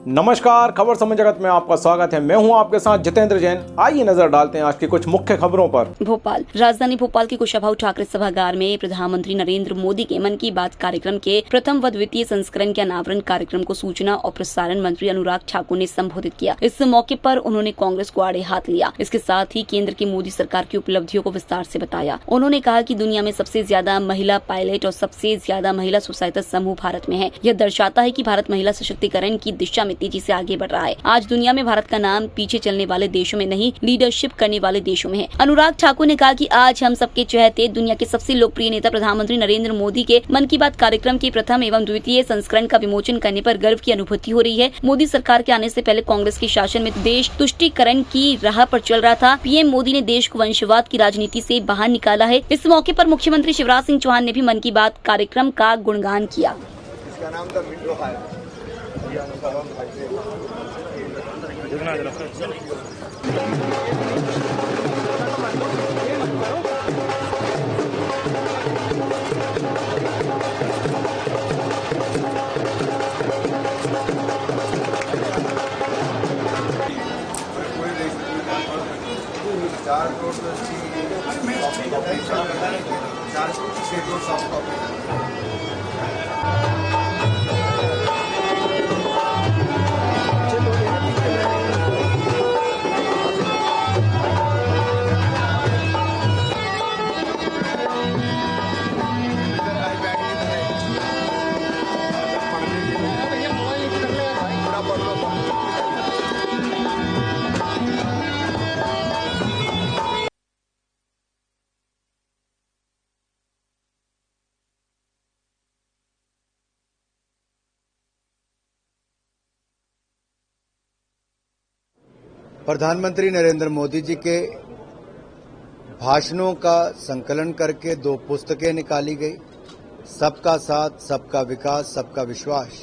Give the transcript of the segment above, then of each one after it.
नमस्कार, खबर समय जगत में आपका स्वागत है। मैं हूं आपके साथ जितेंद्र जैन। आइए नजर डालते हैं आज की कुछ मुख्य खबरों पर। भोपाल राजधानी भोपाल के कुशाभाऊ ठाकरे सभागार में प्रधानमंत्री नरेंद्र मोदी के मन की बात कार्यक्रम के प्रथम व द्वितीय संस्करण के अनावरण कार्यक्रम को सूचना और प्रसारण मंत्री अनुराग ठाकुर ने संबोधित किया। इस मौके पर उन्होंने कांग्रेस को आड़े हाथ लिया। इसके साथ ही केंद्र की मोदी सरकार की उपलब्धियों को विस्तार से बताया। उन्होंने कहा कि दुनिया में सबसे ज्यादा महिला पायलट और सबसे ज्यादा महिला सुसाइटर समूह भारत में है। यह दर्शाता है कि भारत महिला सशक्तिकरण की दिशा में तेजी से आगे बढ़ रहा है। आज दुनिया में भारत का नाम पीछे चलने वाले देशों में नहीं, लीडरशिप करने वाले देशों में है। अनुराग ठाकुर ने कहा कि आज हम सबके चहेते दुनिया के सबसे लोकप्रिय नेता प्रधानमंत्री नरेंद्र मोदी के मन की बात कार्यक्रम के प्रथम एवं द्वितीय संस्करण का विमोचन करने पर गर्व की अनुभूति हो रही है। मोदी सरकार के आने से पहले कांग्रेस के शासन में देश तुष्टीकरण की राह पर चल रहा था। पीएम मोदी ने देश को वंशवाद की राजनीति से बाहर निकाला है। इस मौके पर मुख्यमंत्री शिवराज सिंह चौहान ने भी मन की बात कार्यक्रम का गुणगान किया। प्रधानमंत्री नरेंद्र मोदी जी के भाषणों का संकलन करके 2 पुस्तकें निकाली गई, सबका साथ, सबका विकास, सबका विश्वास।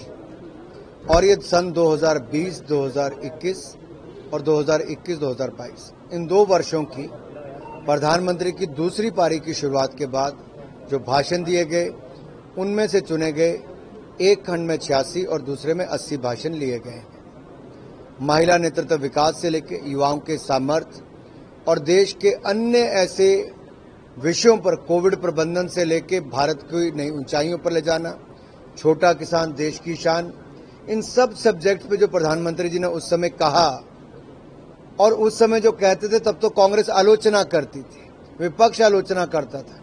और ये सन 2020, 2021 और 2021-2022 इन 2 वर्षों की प्रधानमंत्री की दूसरी पारी की शुरुआत के बाद जो भाषण दिए गए, उनमें से चुने गए एक खंड में 86 और दूसरे में 80 भाषण लिए गए। महिला नेतृत्व विकास से लेकर युवाओं के सामर्थ्य और देश के अन्य ऐसे विषयों पर, कोविड प्रबंधन से लेकर भारत को नई ऊंचाइयों पर ले जाना, छोटा किसान देश की शान, इन सब सब्जेक्ट पे जो प्रधानमंत्री जी ने उस समय कहा, और उस समय जो कहते थे तब तो कांग्रेस आलोचना करती थी, विपक्ष आलोचना करता था,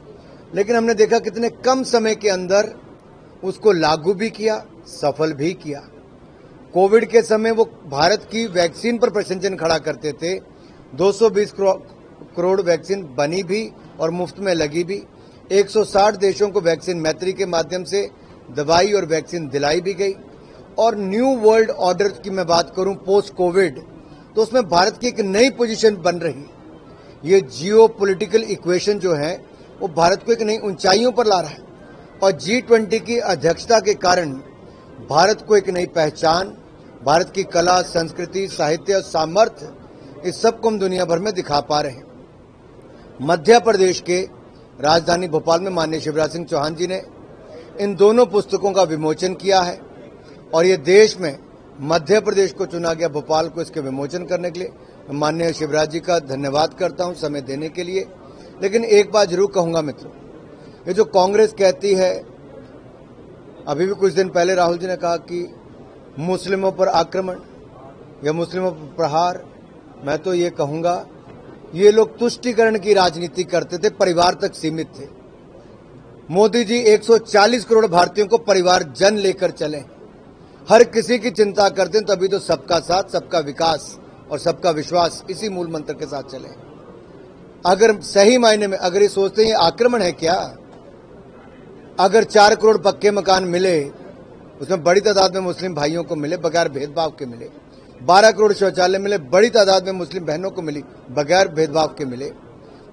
लेकिन हमने देखा कितने कम समय के अंदर उसको लागू भी किया, सफल भी किया। कोविड के समय वो भारत की वैक्सीन पर प्रशंसन खड़ा करते थे। 220 करोड़ वैक्सीन बनी भी और मुफ्त में लगी भी। 160 देशों को वैक्सीन मैत्री के माध्यम से दवाई और वैक्सीन दिलाई भी गई। और न्यू वर्ल्ड ऑर्डर की मैं बात करूं पोस्ट कोविड, तो उसमें भारत की एक नई पोजीशन बन रही। ये जियो पॉलिटिकल इक्वेशन जो है वो भारत को एक नई ऊंचाइयों पर ला रहा है। और G20 की अध्यक्षता के कारण भारत को एक नई पहचान, भारत की कला, संस्कृति, साहित्य और सामर्थ्य, इस सब को हम दुनिया भर में दिखा पा रहे हैं। मध्य प्रदेश के राजधानी भोपाल में माननीय शिवराज सिंह चौहान जी ने इन दोनों पुस्तकों का विमोचन किया है। और ये देश में मध्य प्रदेश को चुना गया, भोपाल को इसके विमोचन करने के लिए। मैं माननीय शिवराज जी का धन्यवाद करता हूं समय देने के लिए। लेकिन एक बात जरूर कहूंगा मित्रों, ये जो कांग्रेस कहती है, अभी भी कुछ दिन पहले राहुल जी ने कहा कि मुस्लिमों पर आक्रमण या मुस्लिमों पर प्रहार, मैं तो ये कहूंगा ये लोग तुष्टीकरण की राजनीति करते थे, परिवार तक सीमित थे। मोदी जी 140 करोड़ भारतीयों को परिवार जन लेकर चले, हर किसी की चिंता करते हैं, तभी तो सबका साथ, सबका विकास और सबका विश्वास इसी मूल मंत्र के साथ चले। अगर सही मायने में अगर ये सोचते हैं ये आक्रमण है क्या, अगर 4 करोड़ पक्के मकान मिले, उसमें बड़ी तादाद में मुस्लिम भाइयों को मिले बगैर भेदभाव के मिले, 12 करोड़ शौचालय मिले, बड़ी तादाद में मुस्लिम बहनों को मिली बगैर भेदभाव के मिले,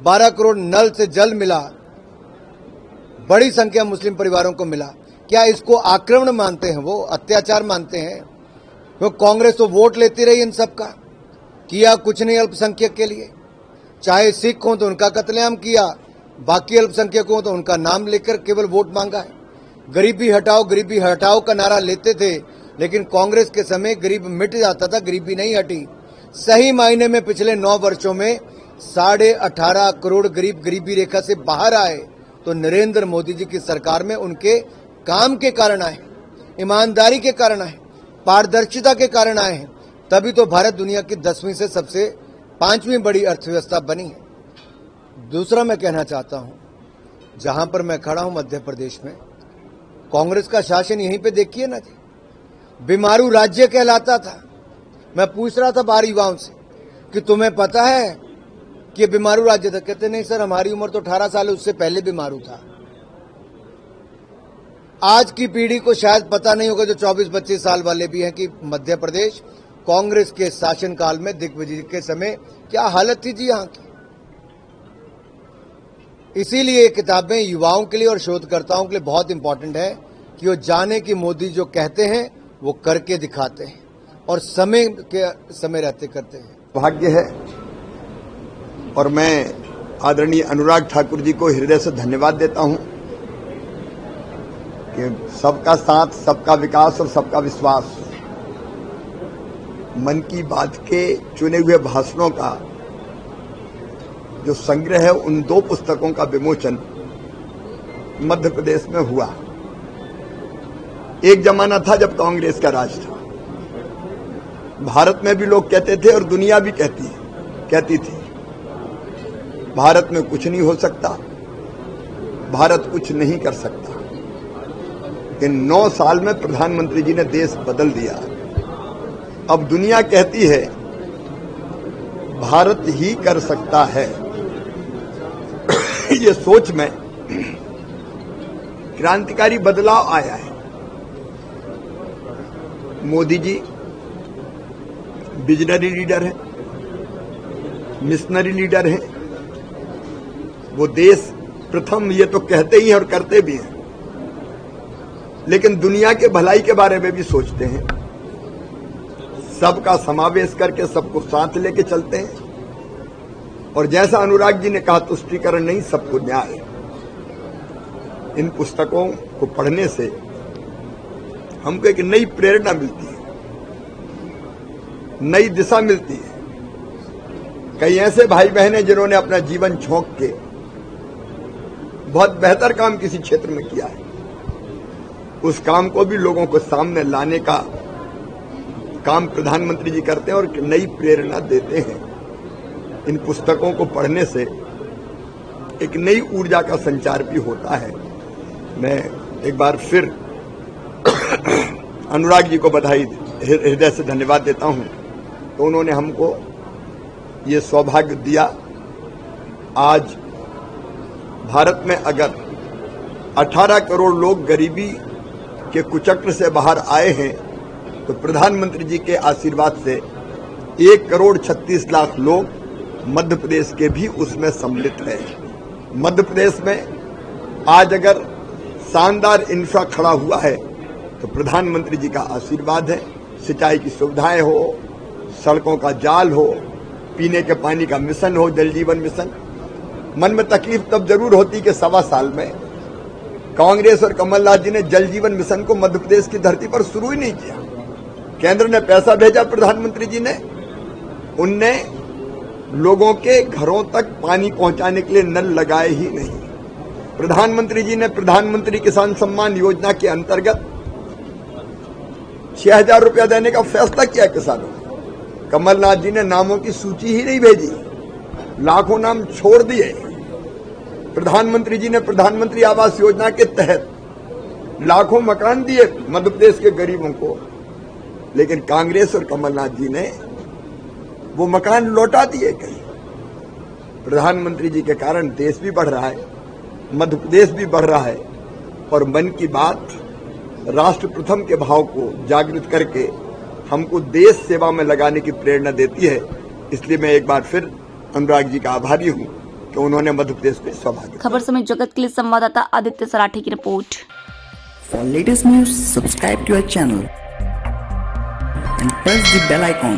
12 करोड़ नल से जल मिला, बड़ी संख्या मुस्लिम परिवारों को मिला, क्या इसको आक्रमण मानते हैं? वो अत्याचार मानते हैं? तो कांग्रेस तो वोट लेती रही इन सब का, किया कुछ नहीं अल्पसंख्यक के लिए। चाहे सिख हो तो उनका कत्लेआम किया, बाकी अल्पसंख्यकों हो तो उनका नाम लेकर केवल वोट मांगा है। गरीबी हटाओ का नारा लेते थे लेकिन कांग्रेस के समय गरीब मिट जाता था, गरीबी नहीं हटी। सही मायने में पिछले 9 वर्षों में 18.5 करोड़ गरीब गरीबी रेखा से बाहर आए तो नरेंद्र मोदी जी की सरकार में उनके काम के कारण आए, ईमानदारी के कारण आए, पारदर्शिता के कारण आए हैं। तभी तो भारत दुनिया की 10वीं से सबसे 5वीं बड़ी अर्थव्यवस्था बनी है। दूसरा मैं कहना चाहता हूं, जहां पर मैं खड़ा हूं मध्य प्रदेश में, कांग्रेस का शासन यहीं पे देखिए ना जी, बीमारू राज्य कहलाता था। मैं पूछ रहा था बाहर युवाओं से कि तुम्हें पता है कि ये बीमारू राज्य था? कहते नहीं सर, हमारी उम्र तो 18 साल है, उससे पहले बीमारू था। आज की पीढ़ी को शायद पता नहीं होगा, जो 24-25 साल वाले भी हैं, कि मध्य प्रदेश कांग्रेस के शासनकाल में दिग्विजय के समय क्या हालत थी जी यहाँ की। इसीलिए ये किताबें युवाओं के लिए और शोधकर्ताओं के लिए बहुत इंपॉर्टेंट है कि वो जाने कि मोदी जो कहते हैं वो करके दिखाते हैं और समय रहते करते हैं। भाग्य है और मैं आदरणीय अनुराग ठाकुर जी को हृदय से धन्यवाद देता हूं कि सबका साथ, सबका विकास और सबका विश्वास मन की बात के चुने हुए भाषणों का जो संग्रह है, उन 2 पुस्तकों का विमोचन मध्य प्रदेश में हुआ। एक जमाना था जब कांग्रेस का राज था। भारत में भी लोग कहते थे और दुनिया भी कहती थी, भारत में कुछ नहीं हो सकता, भारत कुछ नहीं कर सकता। इन 9 साल में प्रधानमंत्री जी ने देश बदल दिया। अब दुनिया कहती है भारत ही कर सकता है। ये सोच में क्रांतिकारी बदलाव आया है। मोदी जी विजनरी लीडर हैं, मिशनरी लीडर हैं। वो देश प्रथम ये तो कहते ही हैं और करते भी हैं, लेकिन दुनिया के भलाई के बारे में भी सोचते हैं। सबका समावेश करके सबको साथ लेके चलते हैं। और जैसा अनुराग जी ने कहा, तुष्टीकरण नहीं, सबको न्याय। इन पुस्तकों को पढ़ने से हमको एक नई प्रेरणा मिलती है, नई दिशा मिलती है। कई ऐसे भाई बहन हैं जिन्होंने अपना जीवन झोंक के बहुत बेहतर काम किसी क्षेत्र में किया है। उस काम को भी लोगों को सामने लाने का काम प्रधानमंत्री जी करते हैं और नई प्रेरणा देते हैं। इन पुस्तकों को पढ़ने से एक नई ऊर्जा का संचार भी होता है। मैं एक बार फिर अनुराग जी को बधाई, हृदय से धन्यवाद देता हूं। तो उन्होंने हमको ये सौभाग्य दिया। आज भारत में अगर 18 करोड़ लोग गरीबी के कुचक्र से बाहर आए हैं, तो प्रधानमंत्री जी के आशीर्वाद से 1 करोड़ 36 लाख लोग मध्य प्रदेश के भी उसमें सम्मिलित हैं। मध्य प्रदेश में आज अगर शानदार इंफ्रा खड़ा हुआ है तो प्रधानमंत्री जी का आशीर्वाद है। सिंचाई की सुविधाएं हो, सड़कों का जाल हो, पीने के पानी का मिशन हो, जल जीवन मिशन। मन में तकलीफ तब जरूर होती कि 1.25 साल में कांग्रेस और कमलनाथ जी ने जल जीवन मिशन को मध्य प्रदेश की धरती पर शुरू ही नहीं किया। केंद्र ने पैसा भेजा, प्रधानमंत्री जी ने, उनने लोगों के घरों तक पानी पहुंचाने के लिए नल लगाए ही नहीं। प्रधानमंत्री जी ने प्रधानमंत्री किसान सम्मान योजना के अंतर्गत 6,000 रुपया देने का फैसला किया किसानों को। कमलनाथ जी ने नामों की सूची ही नहीं भेजी, लाखों नाम छोड़ दिए। प्रधानमंत्री जी ने प्रधानमंत्री आवास योजना के तहत लाखों मकान दिए मध्य प्रदेश के गरीबों को, लेकिन कांग्रेस और कमलनाथ जी ने वो मकान लौटा दिए कहीं। प्रधानमंत्री जी के कारण देश भी बढ़ रहा है, मध्य प्रदेश भी बढ़ रहा है, और मन की बात राष्ट्र प्रथम के भाव को जागृत करके हमको देश सेवा में लगाने की प्रेरणा देती है। इसलिए मैं एक बार फिर अनुराग जी का आभारी हूं कि उन्होंने मध्य प्रदेश को सौभाग्य। खबर समय जगत के लिए संवाददाता आदित्य सराठे की report. For latest news, subscribe to our channel and press the bell icon.